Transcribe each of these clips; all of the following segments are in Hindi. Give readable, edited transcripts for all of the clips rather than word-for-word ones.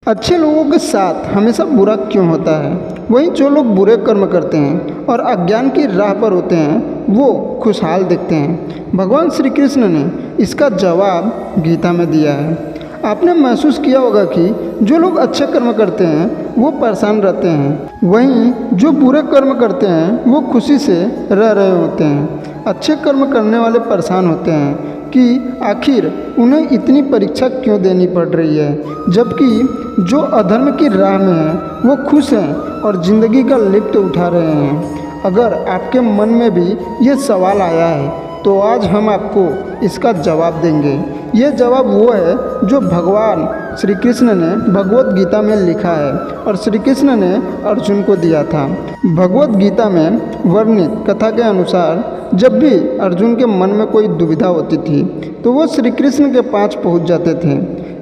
अच्छे लोगों के साथ हमेशा बुरा क्यों होता है? वहीं जो लोग बुरे कर्म करते हैं और अज्ञान की राह पर होते हैं वो खुशहाल दिखते हैं। भगवान श्री कृष्ण ने इसका जवाब गीता में दिया है। आपने महसूस किया होगा कि जो लोग अच्छे कर्म करते हैं वो परेशान रहते हैं, वहीं जो बुरे कर्म करते हैं वो खुशी से रह रहे होते हैं। अच्छे कर्म करने वाले परेशान होते हैं कि आखिर उन्हें इतनी परीक्षा क्यों देनी पड़ रही है, जबकि जो अधर्म की राह में हैं वो खुश हैं और ज़िंदगी का लुत्फ़ उठा रहे हैं। अगर आपके मन में भी ये सवाल आया है तो आज हम आपको इसका जवाब देंगे। ये जवाब वो है जो भगवान श्री कृष्ण ने भगवत गीता में लिखा है और श्री कृष्ण ने अर्जुन को दिया था। भगवत गीता में वर्णित कथा के अनुसार जब भी अर्जुन के मन में कोई दुविधा होती थी तो वो श्री कृष्ण के पास पहुंच जाते थे।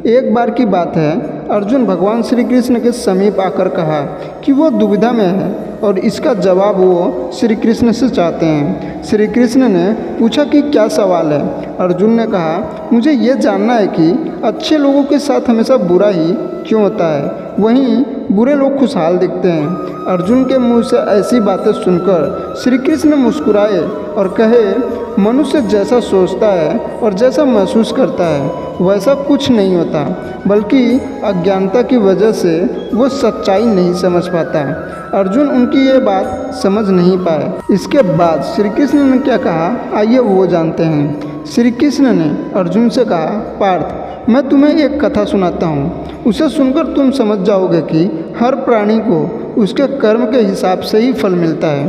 एक बार की बात है, अर्जुन भगवान श्री कृष्ण के समीप आकर कहा कि वो दुविधा में है और इसका जवाब वो श्री कृष्ण से चाहते हैं। श्री कृष्ण ने पूछा कि क्या सवाल है? अर्जुन ने कहा, मुझे ये जानना है कि अच्छे लोगों के साथ हमेशा बुरा ही क्यों होता है, वहीं बुरे लोग खुशहाल दिखते हैं। अर्जुन के मुंह से ऐसी बातें सुनकर श्री कृष्ण मुस्कुराए और कहे, मनुष्य जैसा सोचता है और जैसा महसूस करता है वैसा कुछ नहीं होता, बल्कि अज्ञानता की वजह से वो सच्चाई नहीं समझ पाता। अर्जुन उनकी ये बात समझ नहीं पाए। इसके बाद श्री कृष्ण ने क्या कहा, आइए वो जानते हैं। श्री कृष्ण ने अर्जुन से कहा, पार्थ, मैं तुम्हें एक कथा सुनाता हूँ। उसे सुनकर तुम समझ जाओगे कि हर प्राणी को उसके कर्म के हिसाब से ही फल मिलता है।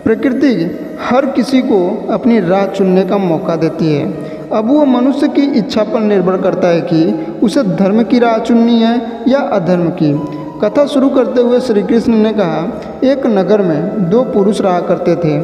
प्रकृति हर किसी को अपनी राह चुनने का मौका देती है। अब वो मनुष्य की इच्छा पर निर्भर करता है कि उसे धर्म की राह चुननी है या अधर्म की। कथा शुरू करते हुए श्री कृष्ण ने कहा, एक नगर में दो पुरुष रहा करते थे।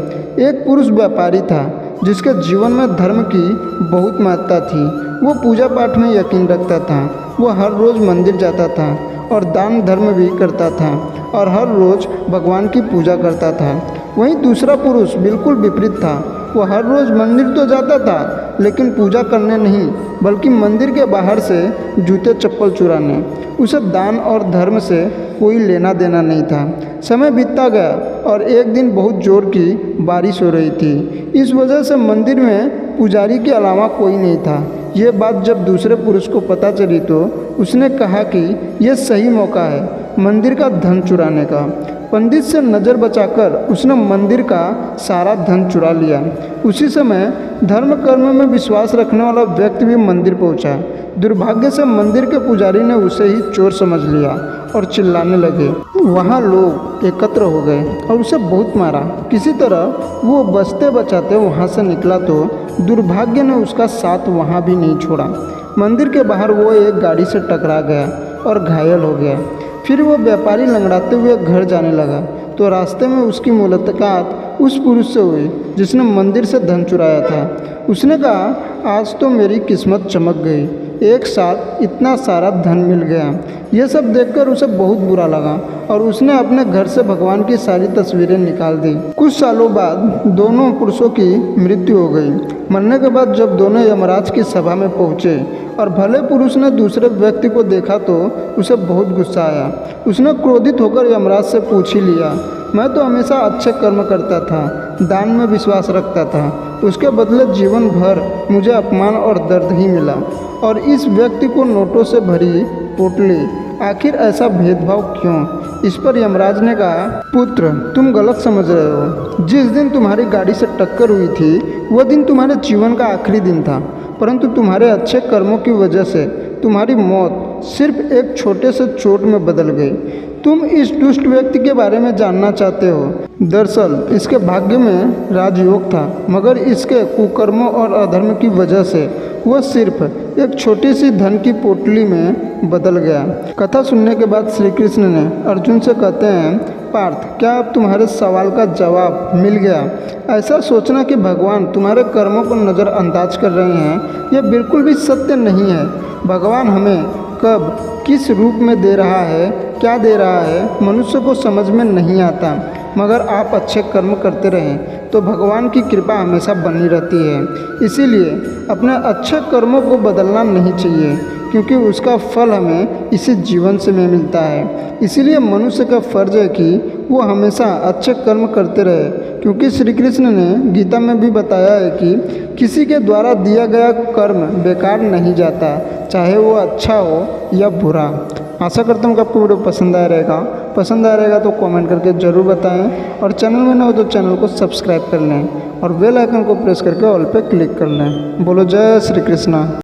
एक पुरुष व्यापारी था जिसके जीवन में धर्म की बहुत महत्ता थी। वो पूजा पाठ में यकीन रखता था। वो हर रोज़ मंदिर जाता था और दान धर्म भी करता था और हर रोज़ भगवान की पूजा करता था। वहीं दूसरा पुरुष बिल्कुल विपरीत था। वो हर रोज़ मंदिर तो जाता था लेकिन पूजा करने नहीं, बल्कि मंदिर के बाहर से जूते चप्पल चुराने। उसे दान और धर्म से कोई लेना देना नहीं था। समय बीतता गया और एक दिन बहुत जोर की बारिश हो रही थी। इस वजह से मंदिर में पुजारी के अलावा कोई नहीं था। ये बात जब दूसरे पुरुष को पता चली तो उसने कहा कि यह सही मौका है मंदिर का धन चुराने का। पंडित से नज़र बचाकर उसने मंदिर का सारा धन चुरा लिया। उसी समय धर्म कर्म में विश्वास रखने वाला व्यक्ति भी मंदिर पहुंचा। दुर्भाग्य से मंदिर के पुजारी ने उसे ही चोर समझ लिया और चिल्लाने लगे। वहाँ लोग एकत्र हो गए और उसे बहुत मारा। किसी तरह वो बचते बचाते वहाँ से निकला तो दुर्भाग्य ने उसका साथ वहाँ भी नहीं छोड़ा। मंदिर के बाहर वो एक गाड़ी से टकरा गया और घायल हो गया। फिर वो व्यापारी लंगड़ाते हुए घर जाने लगा तो रास्ते में उसकी मुलाकात उस पुरुष से हुई जिसने मंदिर से धन चुराया था। उसने कहा, आज तो मेरी किस्मत चमक गई, एक साथ इतना सारा धन मिल गया। यह सब देखकर उसे बहुत बुरा लगा और उसने अपने घर से भगवान की सारी तस्वीरें निकाल दी। कुछ सालों बाद दोनों पुरुषों की मृत्यु हो गई। मरने के बाद जब दोनों यमराज की सभा में पहुँचे और भले पुरुष ने दूसरे व्यक्ति को देखा तो उसे बहुत गुस्सा आया। उसने क्रोधित होकर यमराज से पूछ ही लिया, मैं तो हमेशा अच्छे कर्म करता था, दान में विश्वास रखता था, उसके बदले जीवन भर मुझे अपमान और दर्द ही मिला और इस व्यक्ति को नोटों से भरी पोटली, आखिर ऐसा भेदभाव क्यों? इस पर यमराज ने कहा, पुत्र, तुम गलत समझ रहे हो। जिस दिन तुम्हारी गाड़ी से टक्कर हुई थी वह दिन तुम्हारे जीवन का आखिरी दिन था, परंतु तुम्हारे अच्छे कर्मों की वजह से तुम्हारी मौत सिर्फ एक छोटे से चोट में बदल गई। तुम इस दुष्ट व्यक्ति के बारे में जानना चाहते हो। दरअसल इसके भाग्य में राजयोग था, मगर इसके कुकर्मों और अधर्म की वजह से वह सिर्फ एक छोटी सी धन की पोटली में बदल गया। कथा सुनने के बाद श्री कृष्ण ने अर्जुन से कहते हैं, पार्थ, क्या अब तुम्हारे सवाल का जवाब मिल गया? ऐसा सोचना कि भगवान तुम्हारे कर्मों को नज़रअंदाज कर रहे हैं, यह बिल्कुल भी सत्य नहीं है। भगवान हमें कब किस रूप में दे रहा है, क्या दे रहा है, मनुष्य को समझ में नहीं आता, मगर आप अच्छे कर्म करते रहें तो भगवान की कृपा हमेशा बनी रहती है। इसीलिए अपने अच्छे कर्मों को बदलना नहीं चाहिए, क्योंकि उसका फल हमें इसी जीवन से में मिलता है। इसीलिए मनुष्य का फर्ज है कि वो हमेशा अच्छे कर्म करते रहे, क्योंकि श्री कृष्ण ने गीता में भी बताया है कि किसी के द्वारा दिया गया कर्म बेकार नहीं जाता, चाहे वो अच्छा हो या बुरा। आशा करता हूँ कि आपको वीडियो पसंद आया रहेगा। पसंद आया रहेगा तो कमेंट करके ज़रूर बताएं, और चैनल में ना हो तो चैनल को सब्सक्राइब कर लें और बेल आइकन को प्रेस करके ऑल पे क्लिक कर लें। बोलो जय श्री कृष्णा।